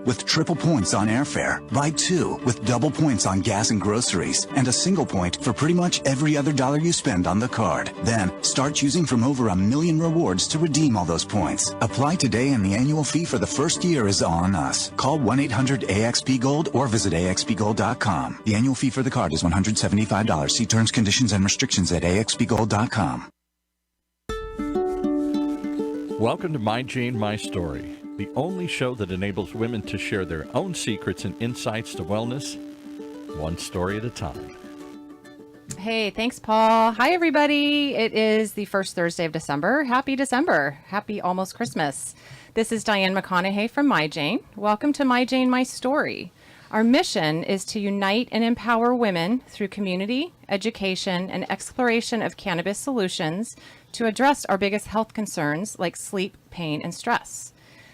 with triple points on airfare. Buy 2 with double points on gas and groceries, and a single point for pretty much every other dollar you spend on the card. Then, start choosing from over 1 million rewards to redeem all those points. Apply today and the annual fee for the first year is on us. Call 1-800-AXP-GOLD or visit axpgold.com. The annual fee for the card is $175. See terms, conditions, and restrictions at axpgold.com. Welcome to My Jane, My Story, the only show that enables women to share their own secrets and insights to wellness, one story at a time. Hey, thanks, Paul. Hi, everybody. It is the first Thursday of December. Happy December. Happy almost Christmas. This is Diane McConaughey from My Jane. Welcome to My Jane, My Story. Our mission is to unite and empower women through community, education, and exploration of cannabis solutions to address our biggest health concerns like sleep, pain, and stress.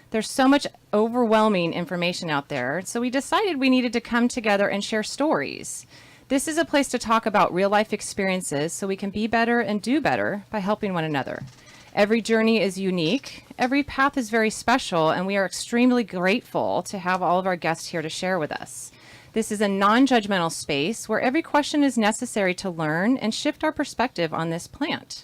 There's so much overwhelming information out there, so we decided we needed to come together and share stories. This is a place to talk about real-life experiences so we can be better and do better by helping one another. Every journey is unique, every path is very special, and we are extremely grateful to have all of our guests here to share with us. This is a non-judgmental space where every question is necessary to learn and shift our perspective on this plant.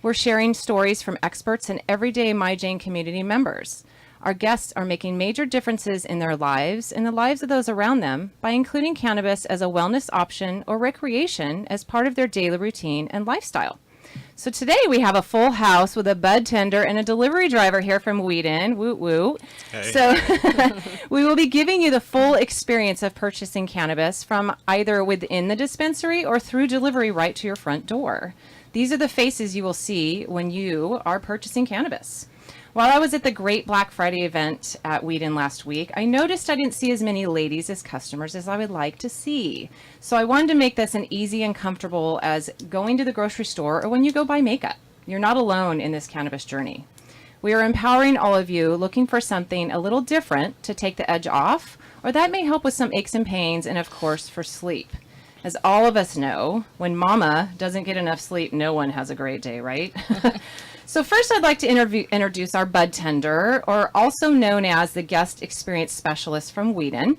We're sharing stories from experts and everyday My Jane community members. Our guests are making major differences in their lives and the lives of those around them by including cannabis as a wellness option or recreation as part of their daily routine and lifestyle. So today we have a full house with a bud tender and a delivery driver here from WEDEN. Woot woot. Hey. So we will be giving you the full experience of purchasing cannabis from either within the dispensary or through delivery right to your front door. These are the faces you will see when you are purchasing cannabis. While I was at the Great Black Friday event at WEDEN last week, I noticed I didn't see as many ladies as customers as I would like to see. So I wanted to make this as easy and comfortable as going to the grocery store or when you go buy makeup. You're not alone in this cannabis journey. We are empowering all of you looking for something a little different to take the edge off, or that may help with some aches and pains and of course for sleep. As all of us know, when mama doesn't get enough sleep, no one has a great day, right? So first I'd like to introduce our bud tender, or also known as the guest experience specialist from WEDEN.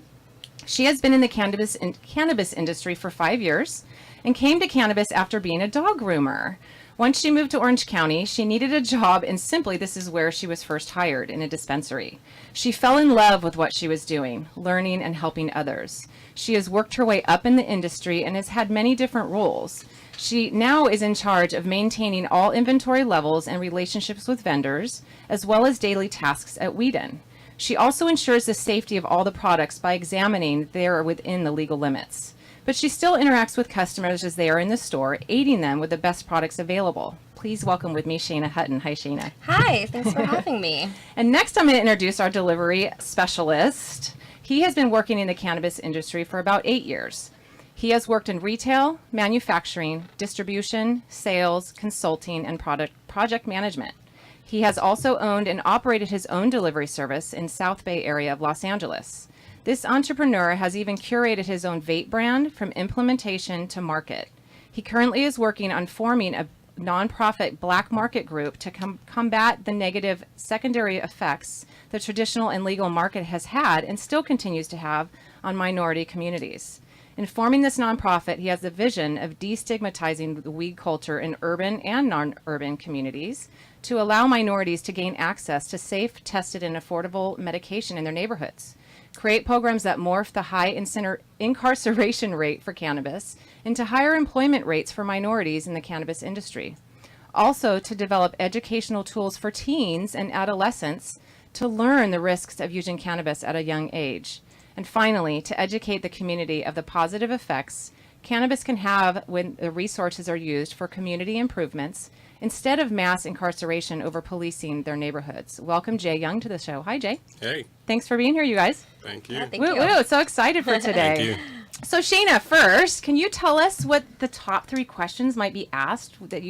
She has been in the cannabis industry for 5 years and came to cannabis after being a dog groomer. Once she moved to Orange County, she needed a job, and simply this is where she was first hired, in a dispensary. She fell in love with what she was doing, learning and helping others. She has worked her way up in the industry and has had many different roles. She now is in charge of maintaining all inventory levels and relationships with vendors, as well as daily tasks at WEDEN. She also ensures the safety of all the products by examining they are within the legal limits. But she still interacts with customers as they are in the store, aiding them with the best products available. Please welcome with me Shayna Hutton. Hi, Shayna. Hi, thanks for having me. And next I'm going to introduce our delivery specialist. He has been working in the cannabis industry for about 8 years. He has worked in retail, manufacturing, distribution, sales, consulting, and project management. He has also owned and operated his own delivery service in South Bay area of Los Angeles. This entrepreneur has even curated his own vape brand from implementation to market. He currently is working on forming a nonprofit black market group to combat the negative secondary effects the traditional and legal market has had and still continues to have on minority communities. In forming this nonprofit, he has the vision of destigmatizing the weed culture in urban and non-urban communities to allow minorities to gain access to safe, tested, and affordable medication in their neighborhoods, create programs that morph the high incarceration rate for cannabis into higher employment rates for minorities in the cannabis industry. Also, to develop educational tools for teens and adolescents to learn the risks of using cannabis at a young age. And finally, to educate the community of the positive effects cannabis can have when the resources are used for community improvements instead of mass incarceration over policing their neighborhoods. Welcome Jay Young to the show. Hi, Jay. Hey. Thanks for being here, you guys. Thank you. Yeah, thank you. Woo, so excited for today. Thank you. So Shayna, first, can you tell us what the top 3 questions might be asked that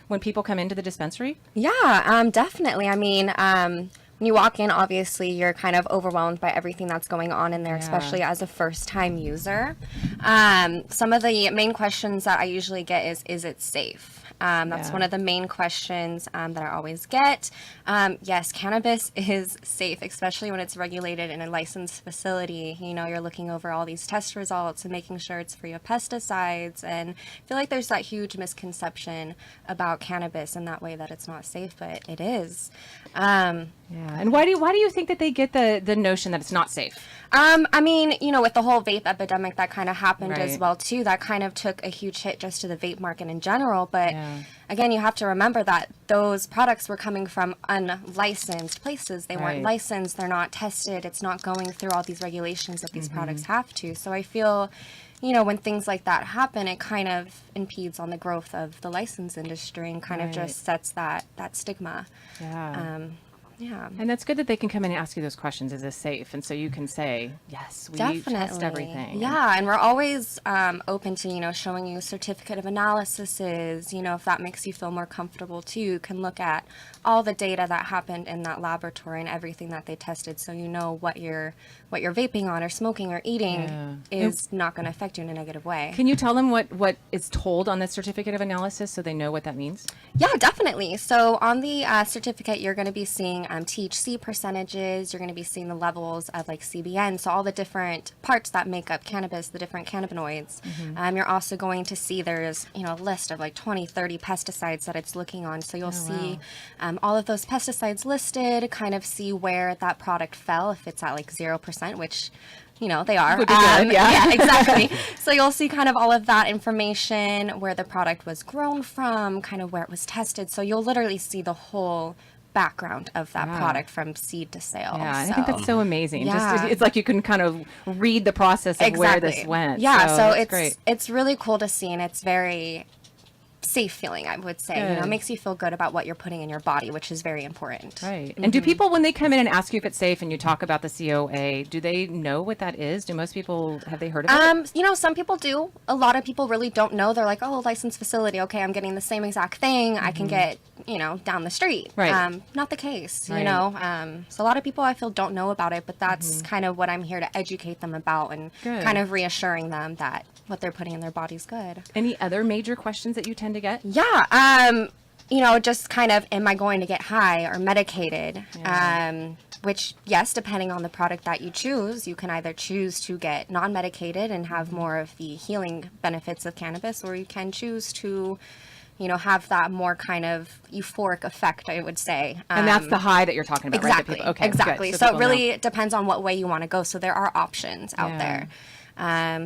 when people come into the dispensary? Yeah, definitely. I mean, when you walk in, obviously, you're kind of overwhelmed by everything that's going on in there, especially as a first-time user. Some of the main questions that I usually get is it safe? That's one of the main questions that I always get. Yes, cannabis is safe, especially when it's regulated in a licensed facility. You know, you're looking over all these test results and making sure it's free of pesticides. And I feel like there's that huge misconception about cannabis in that way that it's not safe, but it is. Yeah. And why do you think that they get the notion that it's not safe? I mean, you know, with the whole vape epidemic that kind of happened as Right. well too, that kind of took a huge hit just to the vape market in general. But again, you have to remember that those products were coming from unlicensed places. They weren't Right. licensed. They're not tested. It's not going through all these regulations that these products have to. So I feel, you know, when things like that happen, it kind of impedes on the growth of the license industry and kind of Right. just sets that stigma. Yeah. Yeah. And that's good that they can come in and ask you those questions. Is this safe? And so you can say, yes, we test everything. Yeah, and we're always open to, you know, showing you certificate of analyses, you know, if that makes you feel more comfortable too. You can look at all the data that happened in that laboratory and everything that they tested, so you know what you're vaping on or smoking or eating is not going to affect you in a negative way. Can you tell them what is told on the certificate of analysis so they know what that means? Yeah, definitely. So on the certificate, you're going to be seeing THC percentages. You're going to be seeing the levels of like CBN, so all the different parts that make up cannabis, the different cannabinoids. You're also going to see there's, you know, a list of like 20, 30 pesticides that it's looking on. So you'll see all of those pesticides listed, kind of see where that product fell, if it's at like 0%, which, you know, they are. Would be good, yeah. Exactly. So you'll see kind of all of that information, where the product was grown from, kind of where it was tested. So you'll literally see the whole background of that product from seed to sale. Yeah, and I think that's so amazing. Yeah. Just, it's like you can kind of read the process of where this went. Yeah, so that's it's great. it's really cool to see, and it's very safe feeling, I would say. You know, Good. it makes you feel good about what you're putting in your body, which is very important. Right. And do people, when they come in and ask you if it's safe and you talk about the COA, do they know what that is? Do most people, have they heard of it? You know, some people do. A lot of people really don't know. They're like, oh, licensed facility. Okay, I'm getting the same exact thing I can get, you know, down the street. Right. Not the case, Right. you know. So a lot of people I feel don't know about it, but that's kind of what I'm here to educate them about, and Good. kind of reassuring them that what they're putting in their body's good. Any other major questions that you tend to get? Yeah, you know, just kind of, am I going to get high or medicated? Which, yes, depending on the product that you choose, you can either choose to get non-medicated and have more of the healing benefits of cannabis, or you can choose to, you know, have that more kind of euphoric effect, I would say. And that's the high that you're talking about, Exactly. right? That people- okay, exactly. good. So it people really know. depends on what way you want to go. So there are options out Yeah. there.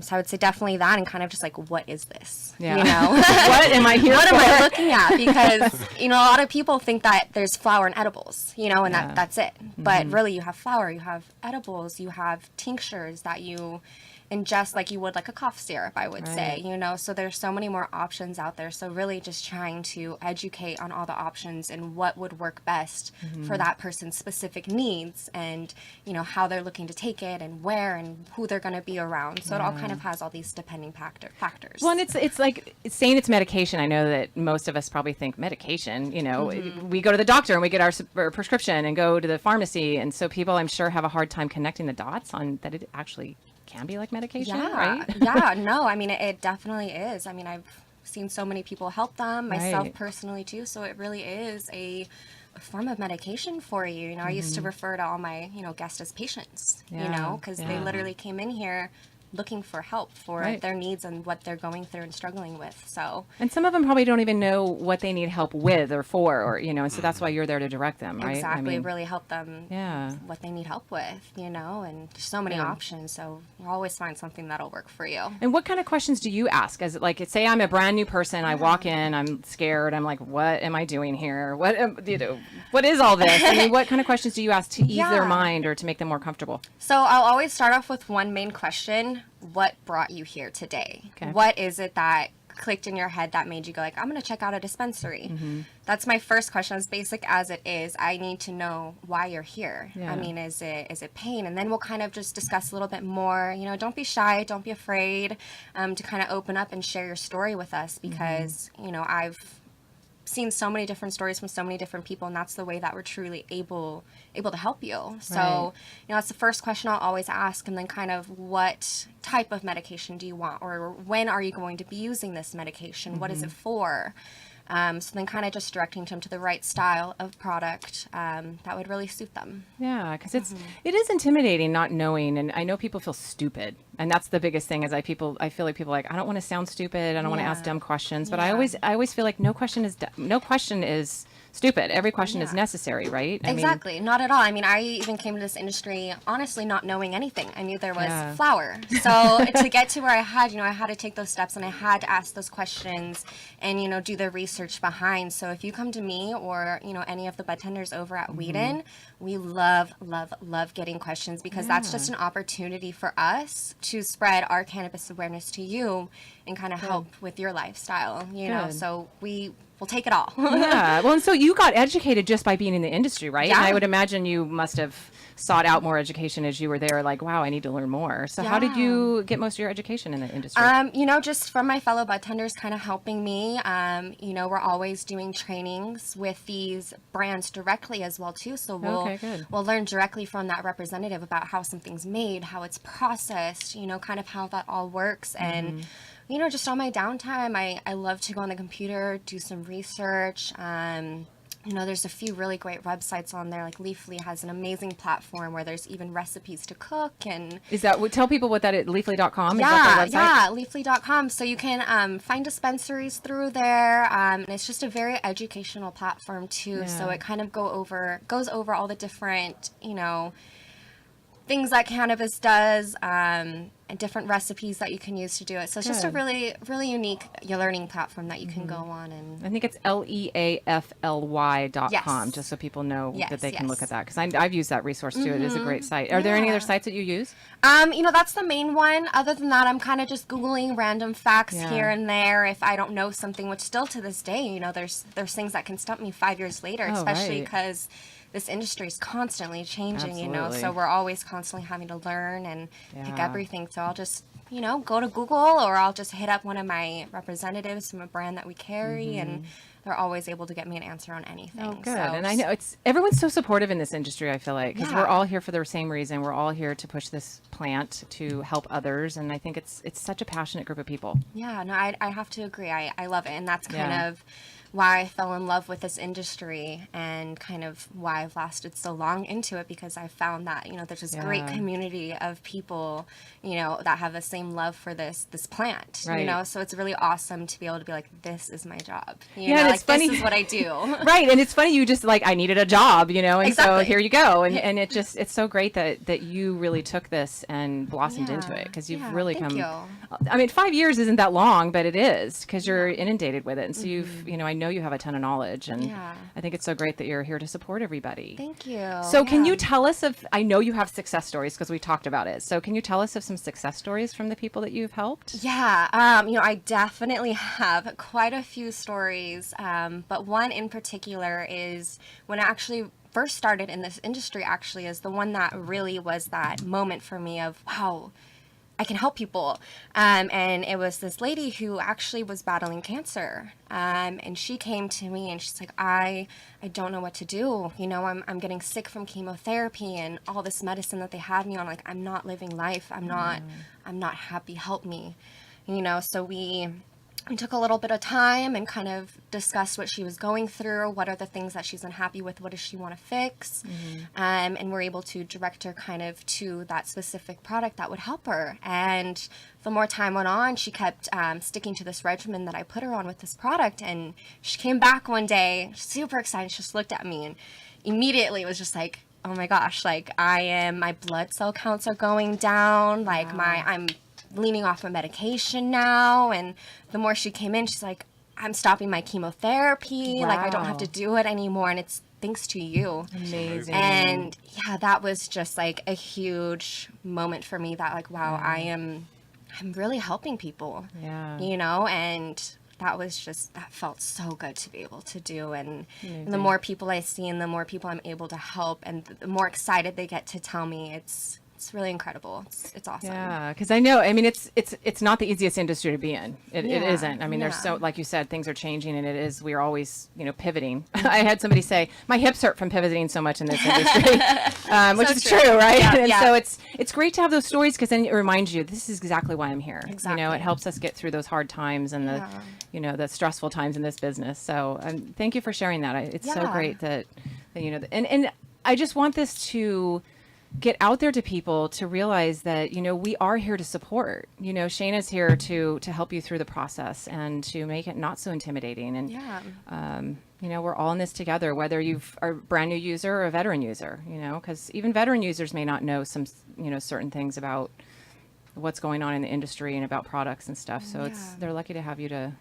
So I would say definitely that, and kind of just like, what is this? Yeah. You know? What am I here What for? am I looking at? Because, you know, a lot of people think that there's flour and edibles, you know, and that's it. But really, you have flour, you have edibles, you have tinctures that you ingest like you would like a cough syrup, I would say, you know. So there's so many more options out there. So really just trying to educate on all the options and what would work best for that person's specific needs, and, you know, how they're looking to take it and where and who they're going to be around. So it all kind of has all these depending factors. Well, and it's like saying it's medication. I know that most of us probably think medication, you know, we go to the doctor and we get our prescription and go to the pharmacy. And so people, I'm sure, have a hard time connecting the dots on that it actually can be like medication, right? Yeah, no, I mean, it definitely is. I mean, I've seen so many people help them, myself Right. personally too. So it really is a form of medication for you. You know, I used to refer to all my, you know, guests as patients, you Yeah, know, because they yeah. literally came in here looking for help for Right. their needs and what they're going through and struggling with. So And some of them probably don't even know what they need help with or for, or, you know, and so that's why you're there to direct them, right? exactly, really help them Yeah. what they need help with, you know, and there's so many options. So you'll always find something that'll work for you. And what kind of questions do you ask? As like, say I'm a brand new person, I walk in, I'm scared, I'm like, what am I doing here? You know, what is all this? I mean, what kind of questions do you ask to ease their Yeah. mind or to make them more comfortable? So I'll always start off with one main question. What brought you here today? Okay. What is it that clicked in your head that made you go like, I'm going to check out a dispensary? That's my first question. As basic as it is, I need to know why you're here. Yeah. I mean, is it pain? And then we'll kind of just discuss a little bit more. You know, don't be shy, don't be afraid to kind of open up and share your story with us, because, you know, I've seen so many different stories from so many different people, and that's the way that we're truly able to help you. So, Right. you know, that's the first question I'll always ask, and then kind of what type of medication do you want, or when are you going to be using this medication? What is it for? So then kind of just directing them to the right style of product that would really suit them. Yeah, because it is intimidating not knowing, and I know people feel stupid, and that's the biggest thing. Is I feel like people are like, I don't want to sound stupid, I don't want to ask dumb questions, but I always feel like no question is stupid. Every question is necessary, right? Exactly. Not at all. I mean, I even came to this industry honestly not knowing anything. I knew there was flour. So to get to where I had to take those steps, and I had to ask those questions and, do the research behind. So if you come to me or, any of the bartenders over at WEDEN, we love, love, love getting questions, because that's just an opportunity for us to spread our cannabis awareness to you and kind of help with your lifestyle, so we'll take it all. Yeah. Well, and so you got educated just by being in the industry, right? Yeah. And I would imagine you must have sought out more education as you were there, like, wow, I need to learn more. So how did you get most of your education in the industry? Just from my fellow bartenders kind of helping me. We're always doing trainings with these brands directly as well too. So we'll learn directly from that representative about how something's made, how it's processed, kind of how that all works. And just on my downtime, I love to go on the computer, do some research. There's a few really great websites on there. Like Leafly has an amazing platform where there's even recipes to cook. And tell people what that is, leafly.com? Yeah, is that the website? leafly.com. So you can find dispensaries through there. And it's just a very educational platform too. Yeah. So it kind of goes over all the different, things that cannabis does, and different recipes that you can use to do it. So it's just a really, really unique learning platform that you can go on. And I think it's leafly.com, just so people know that they can look at that. Because I've used that resource too. It is a great site. Are there any other sites that you use? That's the main one. Other than that, I'm kind of just Googling random facts here and there if I don't know something, which still to this day, there's things that can stump me 5 years later, especially because this industry is constantly changing, so we're always constantly having to learn and pick everything. So I'll just, go to Google, or I'll just hit up one of my representatives from a brand that we carry, and they're always able to get me an answer on anything. Oh, good. And I know everyone's so supportive in this industry, I feel like, because we're all here for the same reason. We're all here to push this plant to help others. And I think it's such a passionate group of people. Yeah, no, I have to agree. I love it. And that's kind of why I fell in love with this industry, and kind of why I've lasted so long into it, because I found that, there's this great community of people, that have the same love for this plant, so it's really awesome to be able to be like, this is my job, it's funny. This is what I do. Right. And it's funny, you just I needed a job, and so here you go. And it's so great that you really took this and blossomed into it, because you've really come. I mean, 5 years isn't that long, but it is, because you're inundated with it. And so you've, I know you have a ton of knowledge, and I think it's so great that you're here to support everybody. Thank you. So can you tell us I know you have success stories, because we talked about it. So can you tell us of some success stories from the people that you've helped? Yeah. I definitely have quite a few stories. But one in particular is when I actually first started in this industry, actually, is the one that really was that moment for me of, wow, I can help people. And it was this lady who actually was battling cancer. And she came to me and she's like, I don't know what to do. I'm getting sick from chemotherapy and all this medicine that they had me on. Like, I'm not living life. I'm not happy. Help me. So we took a little bit of time and kind of discussed what she was going through, what are the things that she's unhappy with, what does she want to fix, and we're able to direct her kind of to that specific product that would help her. And the more time went on, she kept sticking to this regimen that I put her on with this product, and she came back one day super excited. She just looked at me and immediately was just like, oh my gosh, like my blood cell counts are going down, like I'm leaning off of medication now. And the more she came in, she's like, I'm stopping my chemotherapy. Like, I don't have to do it anymore. And it's thanks to you. Amazing. And that was just like a huge moment for me, that like, wow, I'm really helping people. Yeah. And that felt so good to be able to do. And the more people I see and the more people I'm able to help, and the more excited they get to tell me, It's really incredible. It's awesome. Yeah, because I know. I mean, it's not the easiest industry to be in. It isn't. I mean, there's Yeah. so, like you said, things are changing, and it is. We're always, pivoting. I had somebody say my hips hurt from pivoting so much in this industry, which is true, right? Yeah, and yeah. so it's great to have those stories because then it reminds you this is exactly why I'm here. Exactly. It helps us get through those hard times and the stressful times in this business. So thank you for sharing that. It's so Yeah. great that and I just want this to get out there to people to realize that we are here to support. Shayna's here to help you through the process and to make it not so intimidating. And Yeah. we're all in this together, whether you are a brand new user or a veteran user. Because even veteran users may not know some certain things about what's going on in the industry and about products and stuff. So they're lucky to have you to.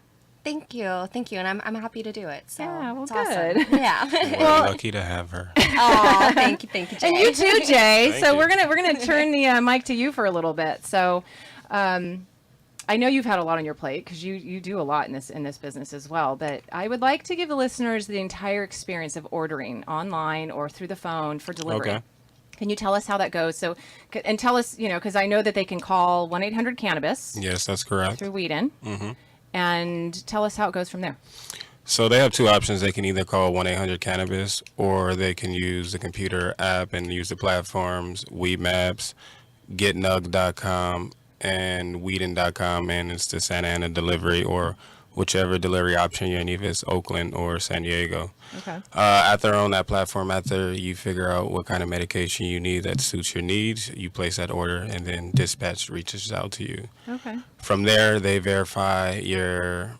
Thank you, and I'm happy to do it. So Yeah, well, it's good. awesome. Yeah. We're lucky to have her. Oh, thank you, Jay. And you too, Jay. Thank So you. we're gonna turn the mic to you for a little bit. So, I know you've had a lot on your plate because you do a lot in this business as well. But I would like to give the listeners the entire experience of ordering online or through the phone for delivery. Okay. Can you tell us how that goes? So, and tell us, because I know that they can call 1-800-CANNABIS Yes, that's correct. through WEDEN, and tell us how it goes from there. So they have two options. They can either call 1-800-CANNABIS or they can use the computer app and use the platforms Weed Maps, GetNug.com, and Weeden.com, and it's the Santa Ana delivery or whichever delivery option you're in, if it's Oakland or San Diego. Okay. After on that platform, after you figure out what kind of medication you need that suits your needs, you place that order and then dispatch reaches out to you. Okay. From there, they verify your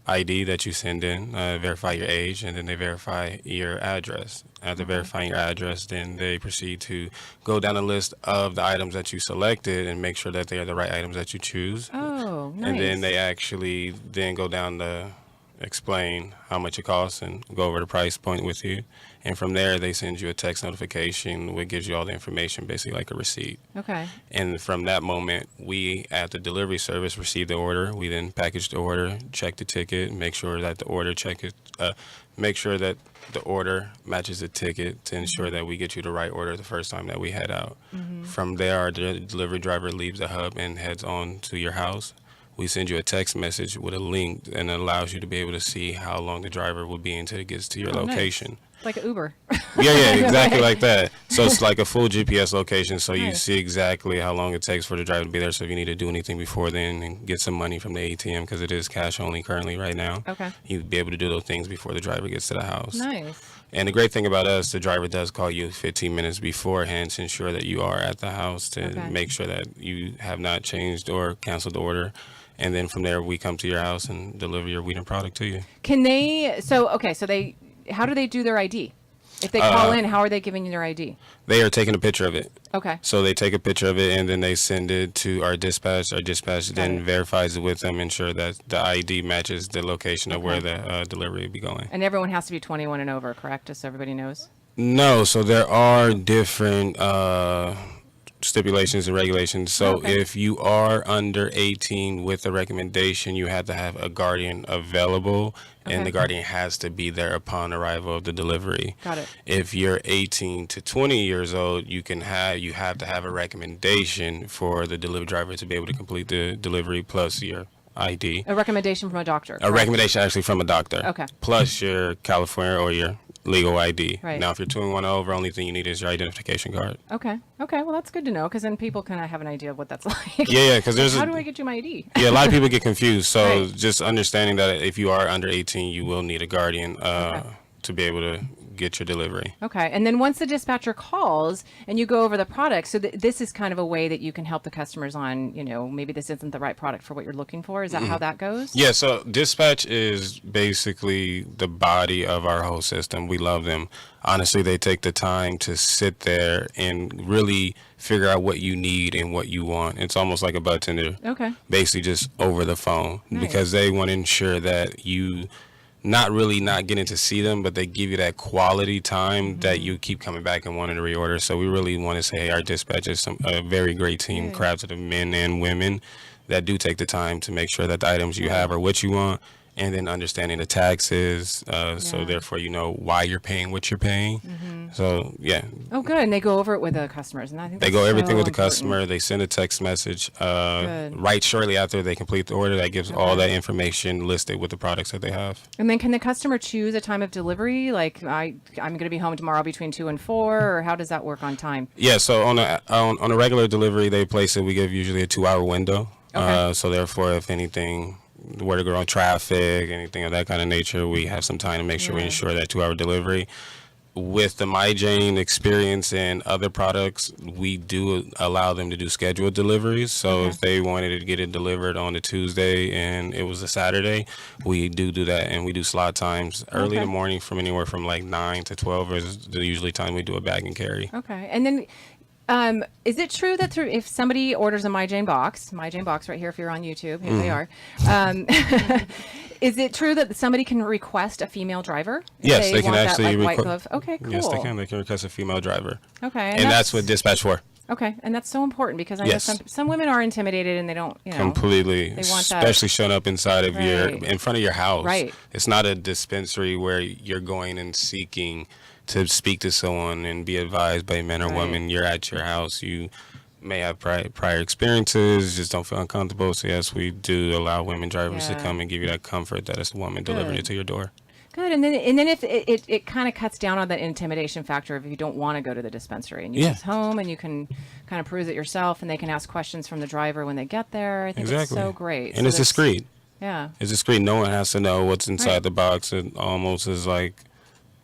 ID that you send in, verify your age, and then they verify your address. After verifying your address, then they proceed to go down a list of the items that you selected and make sure that they are the right items that you choose. Oh, nice. And then they actually then go down to explain how much it costs and go over the price point with you. And from there, they send you a text notification which gives you all the information, basically like a receipt. Okay. And from that moment, we at the delivery service receive the order. We then package the order, check the ticket, make sure that the order make sure that the order matches the ticket to ensure that we get you the right order the first time that we head out. From there, our delivery driver leaves the hub and heads on to your house. We send you a text message with a link, and it allows you to be able to see how long the driver will be until it gets to your Oh, nice. location. Like an Uber. Yeah, exactly like that. So it's like a full GPS location, so you Nice. see exactly how long it takes for the driver to be there. So if you need to do anything before then and get some money from the ATM, because it is cash only currently right now, Okay. you'd be able to do those things before the driver gets to the house. Nice. And the great thing about us, the driver does call you 15 minutes beforehand to ensure that you are at the house to Okay. make sure that you have not changed or canceled the order. And then from there, we come to your house and deliver your WEDEN product to you. Can they? So how do they do their ID? If they call in, how are they giving you their ID? They are taking a picture of it. Okay. So they take a picture of it and then they send it to our dispatch. Our dispatch then it. verifies it with them, ensure that the ID matches the location of where the delivery will be going. And everyone has to be 21 and over, correct? Just so everybody knows. No, so there are different stipulations and regulations. So Okay. if you are under 18 with a recommendation, you have to have a guardian available, Okay. and the guardian has to be there upon arrival of the delivery. Got it. If you're 18 to 20 years old, you have to have a recommendation for the delivery driver to be able to complete the delivery plus your ID. A recommendation from a doctor. A correct? recommendation actually from a doctor. Okay. Plus your California or your legal ID. Right. Now, if you're 21 or over, only thing you need is your identification card. Okay. Okay. Well, that's good to know because then people kind of have an idea of what that's like. Yeah, because there's How do I get you my ID? yeah, a lot of people get confused. So Right. just understanding that if you are under 18, you will need a guardian to be able to get your delivery. Okay. And then once the dispatcher calls and you go over the product, so this is kind of a way that you can help the customers on, maybe this isn't the right product for what you're looking for. Is that how that goes? Yeah, so dispatch is basically the body of our whole system. We love them. Honestly, they take the time to sit there and really figure out what you need and what you want. It's almost like a bartender. Okay. Basically just over the phone Nice. because they want to ensure that you not getting to see them, but they give you that quality time that you keep coming back and wanting to reorder. So we really want to say, hey, our dispatch is a very great team, crafted of men and women that do take the time to make sure that the items you have are what you want and then understanding the taxes. So therefore, you know why you're paying what you're paying. So yeah. Oh, good. And they go over it with the customers, and I think They that's go everything so with the important. customer. They send a text message Good. right shortly after they complete the order. That gives all that information listed with the products that they have. And then can the customer choose a time of delivery? Like I'm going to be home tomorrow between 2 and 4, or how does that work on time? Yeah. So on a regular delivery, they place it. We give usually a 2-hour window. Okay. So therefore, if anything were to go on traffic, anything of that kind of nature, we have some time to make sure we ensure that 2-hour delivery. With the MyJane experience and other products, we do allow them to do scheduled deliveries. So if they wanted to get it delivered on a Tuesday and it was a Saturday, we do that, and we do slot times early in the morning from anywhere from like 9 to 12 is the usually time we do a bag and carry. Okay. And then is it true that if somebody orders a MyJane box right here if you're on YouTube, here they are, is it true that somebody can request a female driver? If Yes, they can want actually that, like, white glove? Okay, cool. Yes, they can. They can request a female driver. Okay. And that's what dispatch for. Okay, and that's so important because I Yes. know some women are intimidated and they don't, Completely. they want that. Especially showing up inside of Right. in front of your house. Right. It's not a dispensary where you're going and seeking to speak to someone and be advised by men or Right. women. You're at your house. You may have prior experiences, just don't feel uncomfortable. So yes, we do allow women drivers to Yeah. come and give you that comfort that it's a woman delivering it to your door. Good, and then if it kind of cuts down on that intimidation factor if you don't want to go to the dispensary and you're just home and you can kind of peruse it yourself and they can ask questions from the driver when they get there. I think it's so great. And So it's discreet. Yeah. It's discreet. No one has to know what's inside Right. the box. It almost is like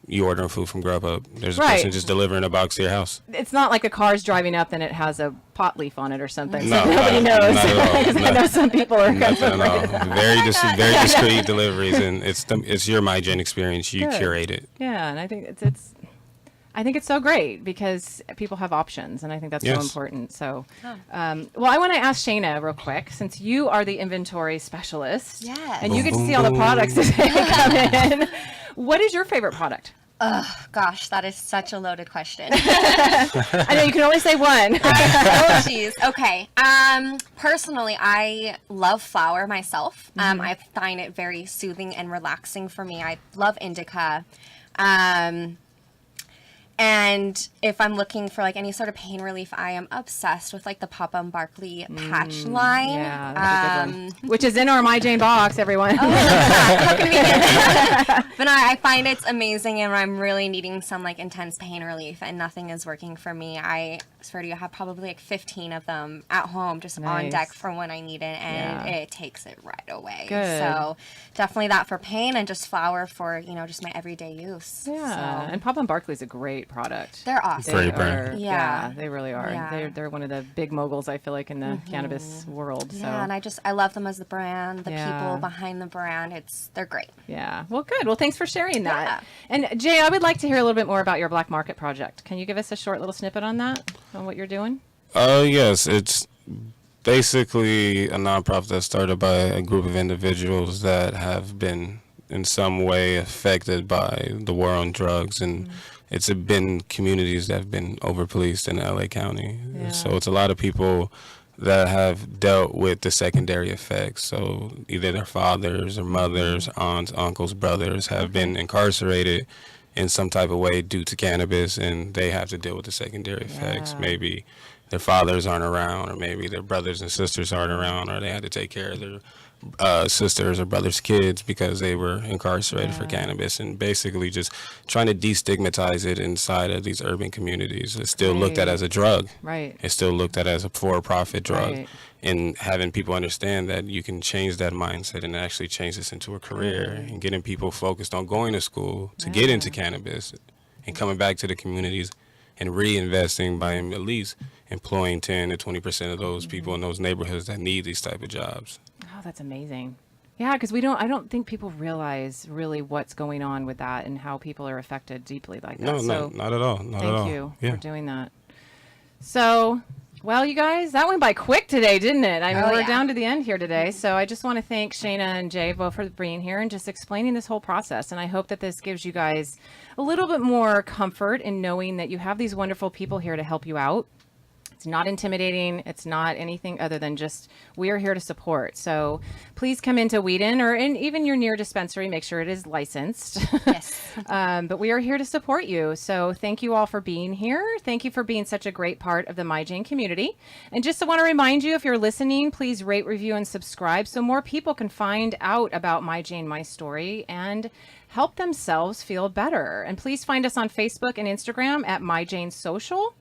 you ordering food from Grubhub. There's a Right. person just delivering a box to your house. It's not like a car's driving up and it has a pot leaf on it or something. No, so nobody knows. not at all. 'Cause I know some people are Nothing at all. Very discreet deliveries, and it's your MyJane experience. You Good. curate it. Yeah, and I think it's so great because people have options, and I think that's so Yes. important. So, well, I want to ask Shayna real quick, since you are the inventory specialist, Yes. and you get to Boom, see all the boom, products as they come in. What is your favorite product? Gosh, that is such a loaded question. I know you can only say one. Oh, jeez. Okay. Personally, I love flour myself. I find it very soothing and relaxing for me. I love indica. And if I'm looking for like any sort of pain relief, I am obsessed with like the Papa and Barkley patch line. Yeah, that's a good one. Which is in our MyJane box, everyone. How convenient. But I find it's amazing, and I'm really needing some like intense pain relief, and nothing is working for me. I swear to you, I have probably like 15 of them at home, just on Nice. deck for when I need it, and Yeah. it takes it right away. Good. So definitely that for pain, and just flour for just my everyday use. Yeah, So and Papa and Barkley's a great product. they're awesome. Great They brand. are- Yeah. they really are. Yeah. They're one of the big moguls, I feel like, in the cannabis world. So. Yeah, and I love them as the brand, the Yeah. people behind the brand. They're great. Yeah. Well, good. Well, thanks for sharing that. Yeah. And Jay, I would like to hear a little bit more about your Black Market project. Can you give us a short little snippet on that, on what you're doing? Yes, it's basically a nonprofit that's started by a group of individuals that have been in some way affected by the war on drugs, and it's been communities that have been overpoliced in LA County. Yeah. So it's a lot of people that have dealt with the secondary effects. So either their fathers or mothers, aunts, uncles, brothers have been incarcerated in some type of way due to cannabis, and they have to deal with the secondary effects. Yeah. Maybe their fathers aren't around, or maybe their brothers and sisters aren't around, or they had to take care of their sisters or brothers' kids because they were incarcerated for cannabis, and basically just trying to destigmatize it inside of these urban communities. It's still looked at Right. as a drug. Right. It's still looked at as a for-profit drug. Right. And having people understand that you can change that mindset and actually change this into a career, and getting people focused on going to school to get into cannabis and coming back to the communities and reinvesting by at least employing 10 to 20% of those people in those neighborhoods that need these type of jobs. Oh, that's amazing. Yeah, because I don't think people realize really what's going on with that and how people are affected deeply like that. No, So not at all. Not at all. thank you Yeah. for doing that. So, well, you guys, that went by quick today, didn't it? I mean, Oh, we're yeah. down to the end here today. So I just want to thank Shayna and Jay both for being here and just explaining this whole process. And I hope that this gives you guys a little bit more comfort in knowing that you have these wonderful people here to help you out. It's not intimidating. It's not anything other than just we are here to support. So please come into WEDEN or in even your near dispensary. Make sure it is licensed. Yes. But we are here to support you. So thank you all for being here. Thank you for being such a great part of the MyJane community. And just want to remind you, if you're listening, please rate, review, and subscribe so more people can find out about MyJane, My Story, and help themselves feel better. And please find us on Facebook and Instagram at MyJane Social.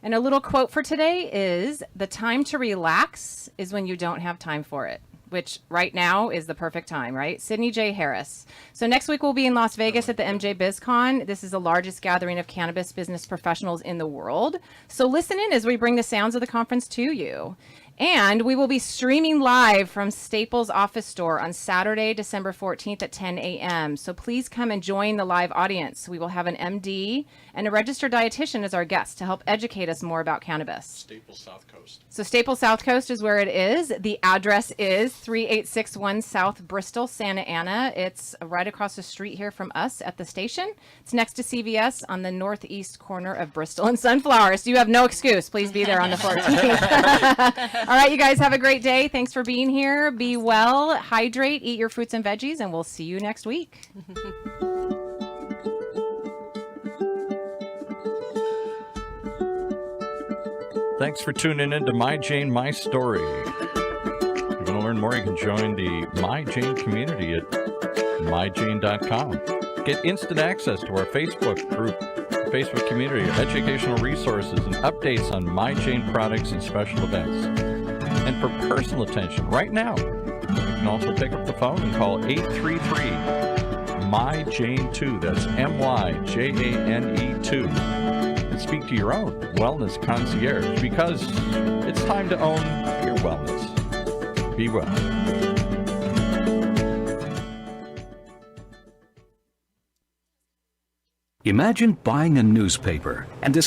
And a little quote for today is, the time to relax is when you don't have time for it, which right now is the perfect time, right? Sydney J. Harris. So next week we'll be in Las Vegas at the MJ BizCon. This is the largest gathering of cannabis business professionals in the world. So listen in as we bring the sounds of the conference to you. And we will be streaming live from Staples office store on Saturday, December 14th at 10 a.m. So please come and join the live audience. We will have an MD and a registered dietitian as our guests to help educate us more about cannabis. Staples South Coast. So Staples South Coast is where it is. The address is 3861 South Bristol, Santa Ana. It's right across the street here from us at the station. It's next to CVS on the northeast corner of Bristol and Sunflower. So you have no excuse. Please be there on the 14th. All right, you guys have a great day. Thanks for being here. Be well, hydrate, eat your fruits and veggies, and we'll see you next week. Thanks for tuning in to MyJane, My Story. If you want to learn more, you can join the MyJane community at myjane.com. Get instant access to our Facebook group, Facebook community, educational resources, and updates on MyJane products and special events. And for personal attention right now, you can also pick up the phone and call 833-MyJane2. That's MYJANE2. And speak to your own wellness concierge, because it's time to own your wellness. Be well. Imagine buying a newspaper and discovering